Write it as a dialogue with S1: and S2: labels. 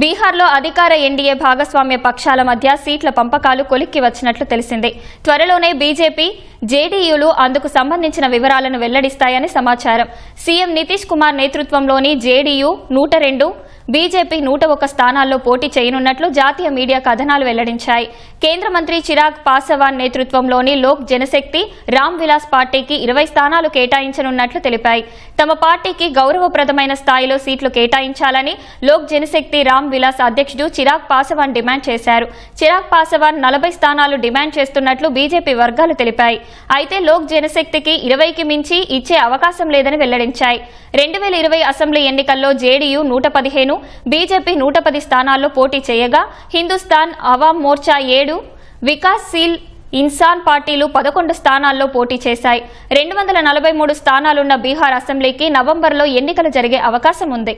S1: బీహార్లో అధికార ఎన్డీఏ భాగస్వామ్య పక్షాల మధ్య సీట్ల పంపకాలు కొలిక్కి వచ్చినట్లు తెలిసింది. త్వరలోనే బీజేపీ, జేడీయూలు అందుకు సంబంధించిన వివరాలను వెల్లడిస్తాయని సమాచారం. సీఎం నితీష్ కుమార్ నేతృత్వంలోని జేడీయూ 102, బీజేపీ 101 స్థానాల్లో పోటీ చేయనున్నట్లు జాతీయ మీడియా కథనాలు వెల్లడించాయి. కేంద్ర మంత్రి చిరాగ్ పాసవాన్ నేతృత్వంలోని లోక్ జనశక్తి, రామ్ విలాస్ పార్టీకి 20 స్థానాలు కేటాయించనున్నట్లు తెలిపాయి. తమ పార్టీకి గౌరవప్రదమైన స్థాయిలో సీట్లు కేటాయించాలని లోక్ జనశక్తి రామ్ విలాస్ అధ్యక్షుడు చిరాగ్ పాసవాన్ డిమాండ్ చేశారు. చిరాగ్ పాసవాన్ 40 స్థానాలు డిమాండ్ చేస్తున్నట్లు బీజేపీ వర్గాలు తెలిపాయి. అయితే లోక్ జనశక్తికి 20కి మించి ఇచ్చే అవకాశం లేదని వెల్లడించాయి. 2020 అసెంబ్లీ ఎన్నికల్లో జేడీయూ 115, బీజేపీ 110 స్థానాల్లో పోటీ చేయగా హిందుస్థాన్ అవామ్ మోర్చా 7, వికాస్శీల్ ఇన్సాన్ పార్టీలు 11 స్థానాల్లో పోటీ చేశాయి. 243 స్థానాలున్న బీహార్ అసెంబ్లీకి నవంబర్లో ఎన్నికలు జరిగే అవకాశం ఉంది.